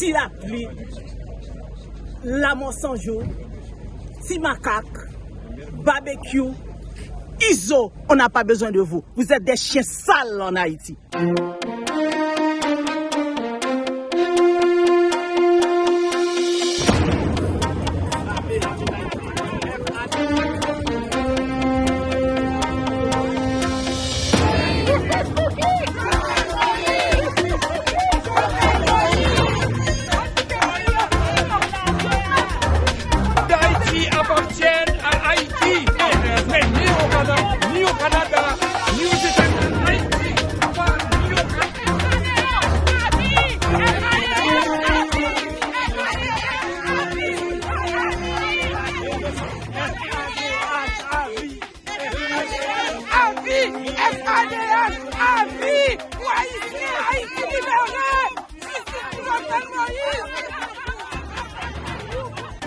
ti la pluie, la monsanjo, ti macaque, barbecue, ISO, on n'a pas besoin de vous. Vous êtes des chiens sales en Haïti.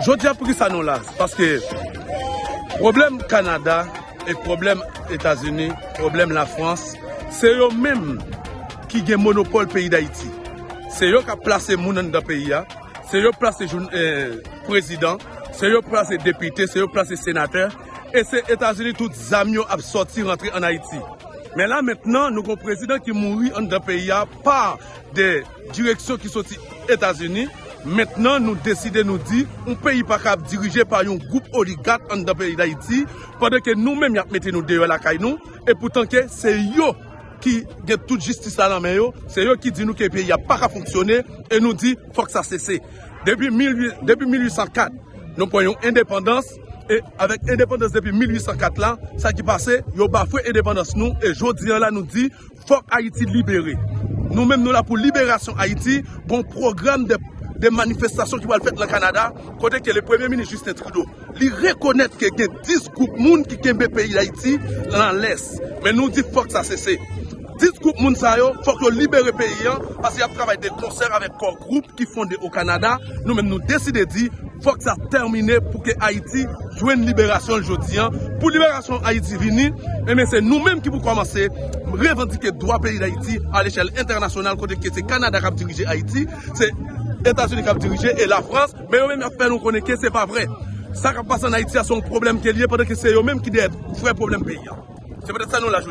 Je dis pour ça nous là, parce que problème Canada et problème États-Unis, problème la France, c'est eux-mêmes qui ont monopole pays d'Haïti. C'est eux qui ont placé moun dans le pays, c'est eux qui ont placé président, c'est eux qui ont placé député, c'est eux qui ont placé sénateur, et c'est États-Unis tous les amis ont sorti rentrer en Haïti. Mais là maintenant, nous avons un président qui mourit dans le pays par des directions qui sont aux États-Unis. Maintenant, nous décidons, nous dire, un pays pas capable dirigé par un groupe oligarque dans le pays d'Haïti, pendant que nous-mêmes, nous mettons nous dehors la caille nous, et pourtant que c'est eux qui ont toute justice à la main, c'est eux qui disent nous que le pays n'a pas qu'à fonctionner, et nous dit faut que ça cesse. Depuis 1804, nous prenons indépendance, et avec indépendance depuis 1804 là, ça qui passait, nous bafoué indépendance nous, et aujourd'hui là nous dit faut Haïti libéré. Nous-mêmes, nous là pour libération Haïti, bon programme des manifestations qui vont le faire dans le Canada, côté que le Premier ministre Justin Trudeau, il reconnaît qu'il y a 10 groupes moun qui kembe le pays d'Haïti dans l'Est. Mais nous disons qu'il faut que ça cesse. 10 groupes moun sa yo, faut que libérer le pays, parce qu'il y a travaillé des concerts avec des groupes qui fondent au Canada. Nous-mêmes, nous décidons de dire faut que ça termine pour que Haïti joue une libération aujourd'hui. Pour libération Haïti venir, c'est nous-mêmes qui pouvons commencer à revendiquer le droit pays d'Haïti à l'échelle internationale, côté que c'est le Canada qui a dirigé Haïti, c'est États-Unis qui a dirigé et la France, mais eux-mêmes ont fait nous connaître que ce n'est pas vrai. Ça qui passe en Haïti, c'est un problème qui est lié pendant que c'est eux-mêmes qui doivent faire problème pays. C'est peut-être ça nous l'a dit.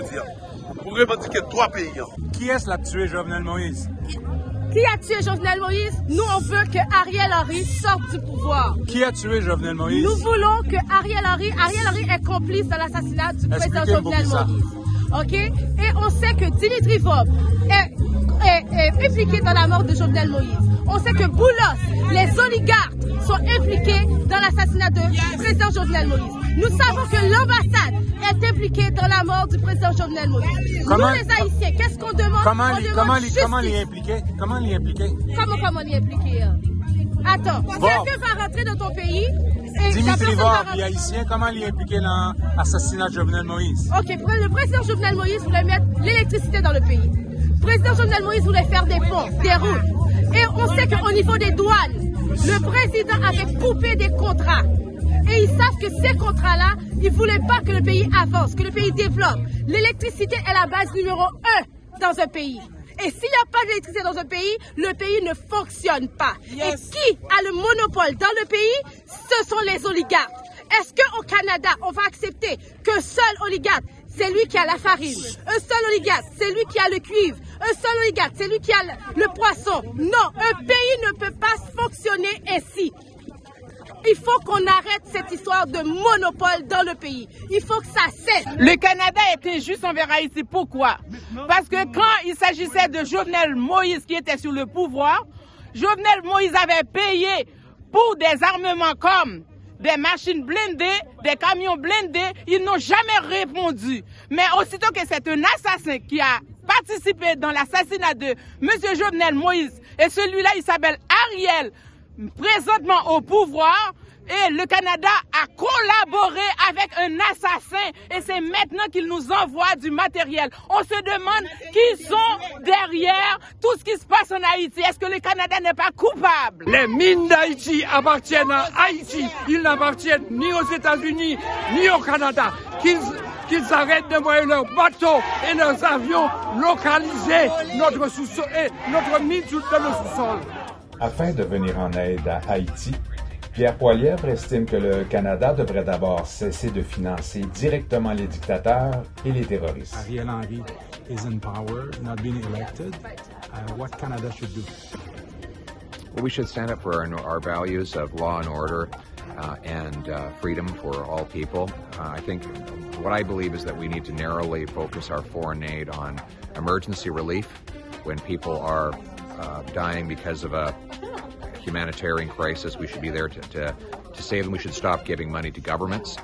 Pour revendiquer trois pays. Qui est-ce qui a tué Jovenel Moïse? Qui a tué Jovenel Moïse? Nous, on veut que Ariel Henry sorte du pouvoir. Qui a tué Jovenel Moïse? Nous voulons que Ariel Henry est complice dans l'assassinat du président Jovenel Moïse. Ok? Et on sait que Dimitri Vob est impliqué dans la mort de Jovenel Moïse. On sait que Boulos, les oligarques, sont impliqués dans l'assassinat du président Jovenel Moïse. Nous savons que l'ambassade est impliquée dans la mort du président Jovenel Moïse. Nous, les Haïtiens, qu'est-ce qu'on demande? Comment il est impliqué? Comment il est impliqué? Comment il est impliqué? Attends, quelqu'un va rentrer dans ton pays. Dimitri Vob, les Haïtiens, comment il est impliqué dans l'assassinat de Jovenel Moïse? Ok, le président Jovenel Moïse voulait mettre l'électricité dans le pays. Le président Jovenel Moïse voulait faire des ponts, des routes. Et on sait qu'au niveau des douanes, le président avait coupé des contrats. Et ils savent que ces contrats-là, ils ne voulaient pas que le pays avance, que le pays développe. L'électricité est la base numéro 1 dans un pays. Et s'il n'y a pas d'électricité dans un pays, le pays ne fonctionne pas. Yes. Et qui a le monopole dans le pays? Ce sont les oligarques. Est-ce qu'au Canada, on va accepter que seul oligarque, c'est lui qui a la farine? Un seul oligarque, c'est lui qui a le cuivre. Un seul oligarque, c'est lui qui a le poisson. Non, un pays ne peut pas fonctionner ainsi. Il faut qu'on arrête cette histoire de monopole dans le pays. Il faut que ça cesse. Le Canada était juste envers Haïti. Pourquoi? Parce que quand il s'agissait de Jovenel Moïse qui était sur le pouvoir, Jovenel Moïse avait payé pour des armements comme des machines blindées, des camions blindés. Ils n'ont jamais répondu. Mais aussitôt que c'est un assassin qui a participé dans l'assassinat de M. Jovenel Moïse, et celui-là, il s'appelle Ariel, présentement au pouvoir, et le Canada a collaboré avec un assassin et c'est maintenant qu'il nous envoie du matériel. On se demande qui sont derrière tout ce qui se passe en Haïti. Est-ce que le Canada n'est pas coupable? Les mines d'Haïti appartiennent à Haïti. Ils n'appartiennent ni aux États-Unis ni au Canada. Qu'ils arrêtent d'envoyer leurs bateaux et leurs avions localiser notre sous-sol et notre mine dans le sous-sol. Afin de venir en aide à Haïti, Pierre Poilievre estime que le Canada devrait d'abord cesser de financer directement les dictateurs et les terroristes. Ariel Henry is in power, not being elected. What Canada should do? Well, we should stand up for our values of law and order and freedom for all people. I think what I believe is that we need to narrowly focus our foreign aid on emergency relief when people are dying because of a humanitarian crisis. We should be there to save them. We should stop giving money to governments,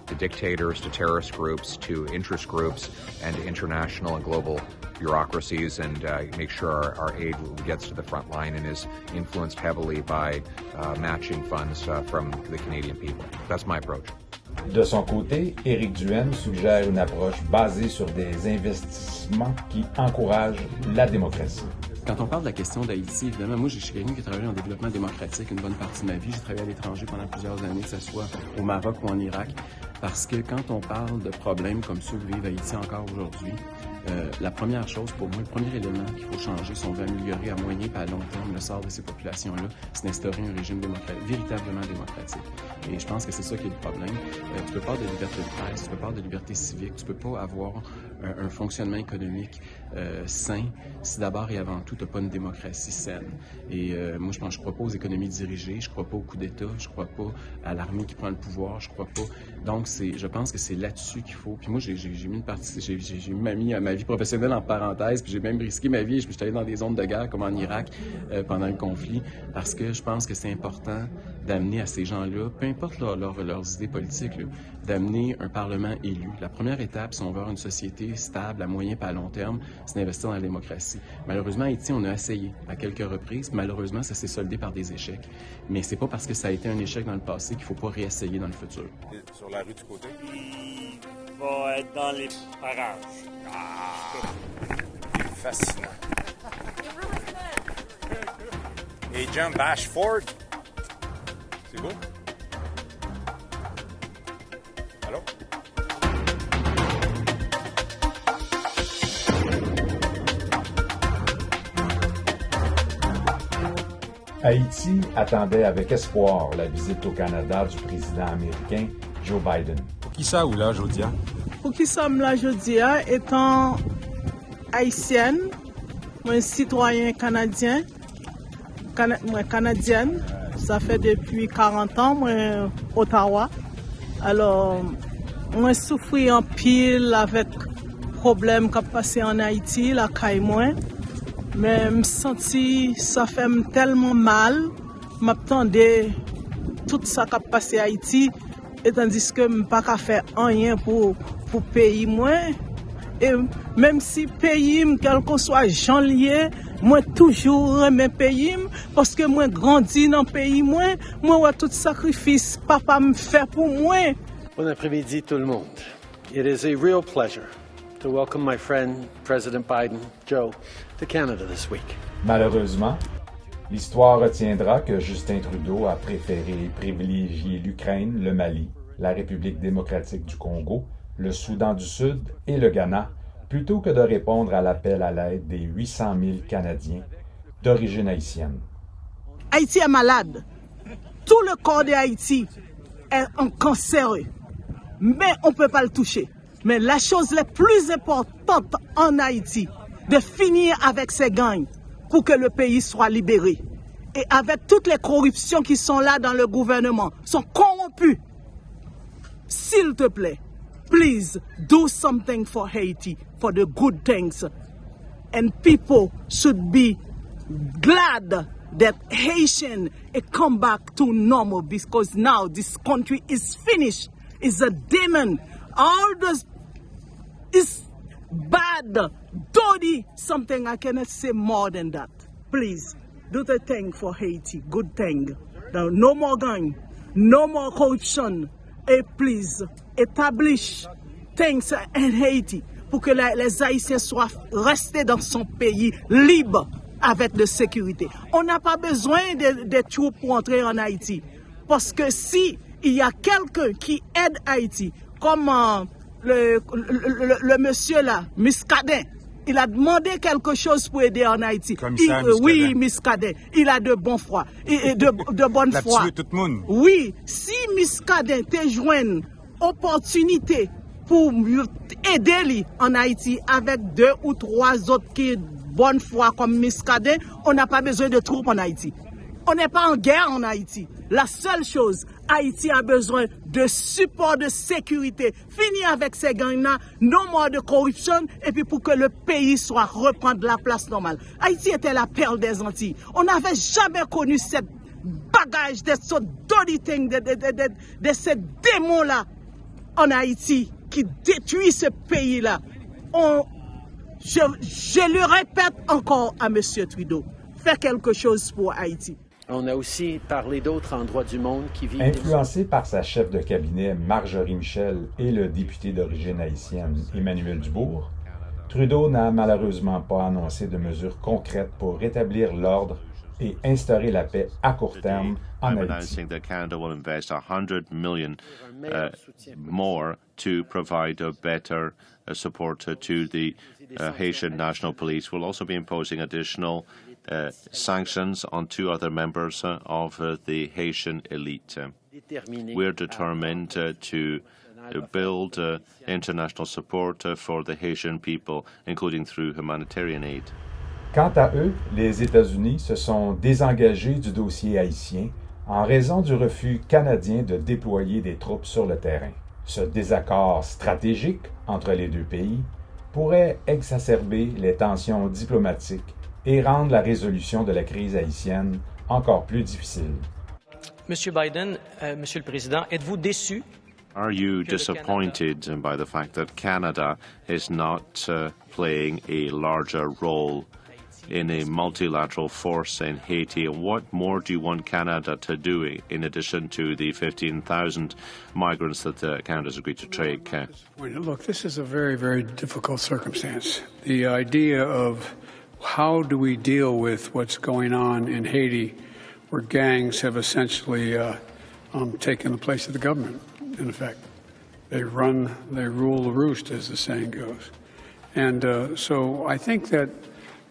to dictators, to terrorist groups, to interest groups, and to international and global bureaucracies, and make sure our aid gets to the front line and is influenced heavily by matching funds from the Canadian people. That's my approach. De son côté, Éric Duhaime suggère une approche basée sur des investissements qui encouragent la démocratie. Quand on parle de la question d'Haïti, évidemment, moi, je suis quelqu'un qui a travaillé en développement démocratique une bonne partie de ma vie. J'ai travaillé à l'étranger pendant plusieurs années, que ce soit au Maroc ou en Irak. Parce que quand on parle de problèmes comme ceux que vivent Haïti encore aujourd'hui, la première chose pour moi, le premier élément qu'il faut changer si on veut améliorer à moyen et à long terme le sort de ces populations-là, c'est d'instaurer un régime véritablement démocratique. Et je pense que c'est ça qui est le problème. Tu peux pas avoir de liberté de presse, tu peux pas avoir de liberté civique, tu peux pas avoir un fonctionnement économique sain si d'abord et avant tout tu n'as pas une démocratie saine. Et moi, je crois pas aux économies dirigées, je crois pas au coup d'État, je crois pas à l'armée qui prend le pouvoir, je crois pas. Donc, je pense que c'est là-dessus qu'il faut. Puis moi, j'ai mis une partie, j'ai mis ma vie professionnelle en parenthèse, puis j'ai même risqué ma vie. Je suis allé dans des zones de guerre comme en Irak pendant le conflit, parce que je pense que c'est important d'amener à ces gens-là, peu importe leurs idées politiques, d'amener un Parlement élu. La première étape, si on veut avoir une société stable à moyen et à long terme, c'est d'investir dans la démocratie. Malheureusement, à Haïti, on a essayé à quelques reprises. Malheureusement, ça s'est soldé par des échecs. Mais c'est pas parce que ça a été un échec dans le passé qu'il faut pas réessayer dans le futur. Sur la rue du côté? Il va être dans les parages. Fascinant. Et John Bashford. C'est beau? Allô? Haïti attendait avec espoir la visite au Canada du président américain Joe Biden. Pour qui ça ou là, Jodia? Pour qui sommes là, Jodia, étant haïtienne, moi citoyen canadien, moi canadienne, ça fait depuis 40 ans, moi Ottawa. Alors, moi souffri en pile avec problème qui a passé en Haïti, la caille moi. Mais me senti ça fait tellement mal, m'attendais tout ça qui a passé en Haïti, et tandis que je pas qu'à faire rien pour pays moi. Et même si pays, quel que soit gens lié, moi toujours mes pays parce que moi grandi dans pays moi tout sacrifice papa me fait pour moi. Bon après-midi tout le monde. It is a real pleasure to welcome my friend President Biden, Joe, to Canada this week. Malheureusement, l'histoire retiendra que Justin Trudeau a préféré privilégier l'Ukraine, le Mali, la République démocratique du Congo, le Soudan du Sud et le Ghana, plutôt que de répondre à l'appel à l'aide des 800 000 Canadiens d'origine haïtienne. Haïti est malade. Tout le corps de Haïti est en cancéreux. Mais on ne peut pas le toucher. Mais la chose la plus importante en Haïti, de finir avec ces gangs pour que le pays soit libéré. Et avec toutes les corruptions qui sont là dans le gouvernement, sont corrompues. S'il te plaît, please do something for Haiti, for the good things. And people should be glad that Haitian come back to normal because now this country is finished. It's a demon. All this is bad, dirty, something I cannot say more than that. Please, do the thing for Haiti, good thing. Now, no more gang, no more corruption. Et please, establish things in Haiti pour que les Haïtiens soient restés dans son pays libre avec de sécurité. On n'a pas besoin de troupes pour entrer en Haïti. Parce que si il y a quelqu'un qui aide Haïti, comme le monsieur là, Muscadet, Il a demandé quelque chose pour aider en Haïti. Oui, Muscadet, il a de bonne foi, de bonne foi. Tout le monde. Oui, si Muscadet te joint opportunité pour aider lui en Haïti avec 2 ou 3 autres qui bonne foi comme Muscadet, on n'a pas besoin de troupes en Haïti. On n'est pas en guerre en Haïti. La seule chose, Haïti a besoin de support de sécurité. Fini avec ces gangs-là, non more de corruption, et puis pour que le pays soit reprendre la place normale. Haïti était la perle des Antilles. On n'avait jamais connu cette bagage, de ces démons-là en Haïti qui détruit ce pays-là. Je le répète encore à M. Trudeau, fais quelque chose pour Haïti. On a aussi parlé d'autres endroits du monde qui vivent... Influencé par sa chef de cabinet Marjorie Michel et le député d'origine haïtienne Emmanuel Dubourg, Trudeau n'a malheureusement pas annoncé de mesures concrètes pour rétablir l'ordre et instaurer la paix à court terme en Haïti. Canada will invest $100 million more to provide a better support to the Haitian National Police. We'll also be imposing additional sanctions on 2 other members of the Haitian elite. We're determined to build international support for the Haitian people, including through humanitarian aid. Quant à eux, les États-Unis se sont désengagés du dossier haïtien en raison du refus canadien de déployer des troupes sur le terrain. Ce désaccord stratégique entre les 2 pays pourrait exacerber les tensions diplomatiques et rendre la résolution de la crise haïtienne encore plus difficile. Monsieur Biden, Monsieur le Président, êtes-vous déçu? Are you disappointed by the fact that Canada is not playing a larger role in a multilateral force in Haiti? And what more do you want Canada to do in addition to the 15,000 migrants that Canada has agreed to take? Look, this is a very, very difficult circumstance. The idea of how do we deal with what's going on in Haiti, where gangs have essentially taken the place of the government, in effect. They rule the roost, as the saying goes. And so I think that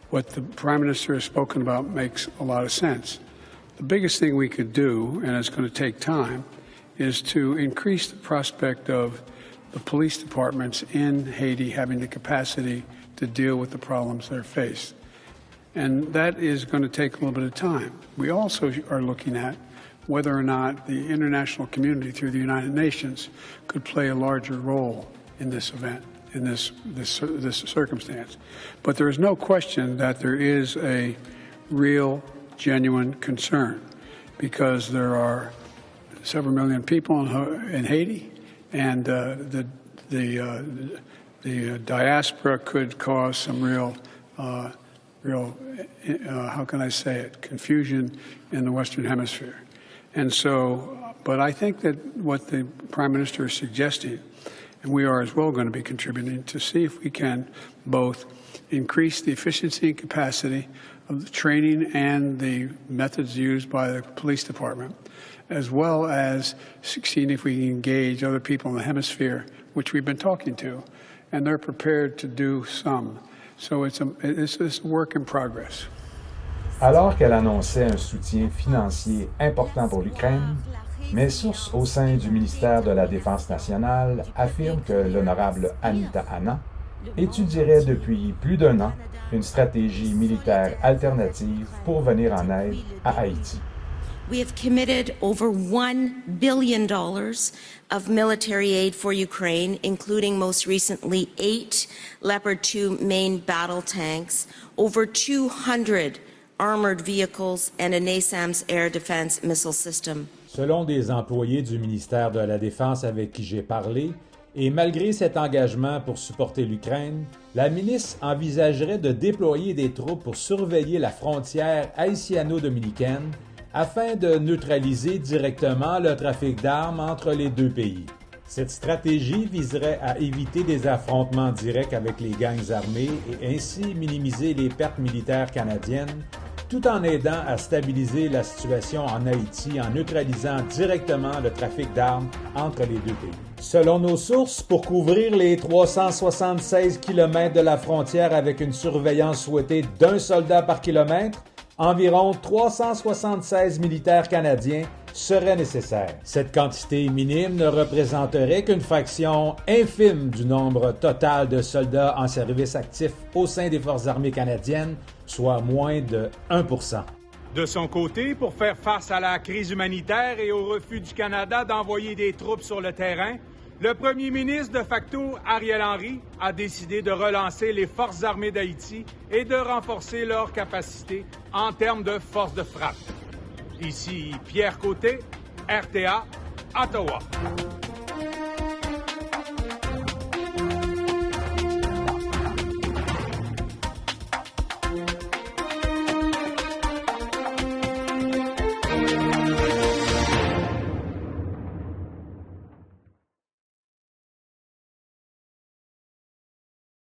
what the Prime Minister has spoken about makes a lot of sense. The biggest thing we could do, and it's going to take time, is to increase the prospect of the police departments in Haiti having the capacity to deal with the problems they're faced. And that is going to take a little bit of time. We also are looking at whether or not the international community through the United Nations could play a larger role in this event, in this circumstance. But there is no question that there is a real, genuine concern because there are several million people in Haiti, and the diaspora could cause some real, how can I say it, confusion in the Western Hemisphere. And so, but I think that what the Prime Minister is suggesting, and we are as well going to be contributing to see if we can both increase the efficiency and capacity of the training and the methods used by the police department, as well as seeing if we can engage other people in the hemisphere, which we've been talking to, and they're prepared to do some. So it's a work in progress. Alors qu'elle annonçait un soutien financier important pour l'Ukraine, mes sources au sein du ministère de la Défense nationale affirment que l'honorable Anita Anand étudierait depuis plus d'1 an une stratégie militaire alternative pour venir en aide à Haïti. We have committed over $1 billion of military aid for Ukraine, including most recently 8 Leopard 2 main battle tanks, over 200 armored vehicles, and a NASAMS air defense missile system. Selon des employés du ministère de la Défense avec qui j'ai parlé, et malgré cet engagement pour supporter l'Ukraine, la ministre envisagerait de déployer des troupes pour surveiller la frontière haïtiano-dominicaine afin de neutraliser directement le trafic d'armes entre les 2 pays. Cette stratégie viserait à éviter des affrontements directs avec les gangs armés et ainsi minimiser les pertes militaires canadiennes, tout en aidant à stabiliser la situation en Haïti en neutralisant directement le trafic d'armes entre les deux pays. Selon nos sources, pour couvrir les 376 km de la frontière avec une surveillance souhaitée d'1 soldat par kilomètre, environ 376 militaires canadiens seraient nécessaires. Cette quantité minime ne représenterait qu'une fraction infime du nombre total de soldats en service actif au sein des Forces armées canadiennes, soit moins de 1%. De son côté, pour faire face à la crise humanitaire et au refus du Canada d'envoyer des troupes sur le terrain, le premier ministre de facto, Ariel Henry, a décidé de relancer les Forces armées d'Haïti et de renforcer leurs capacités en termes de force de frappe. Ici Pierre Côté, RTA, Ottawa.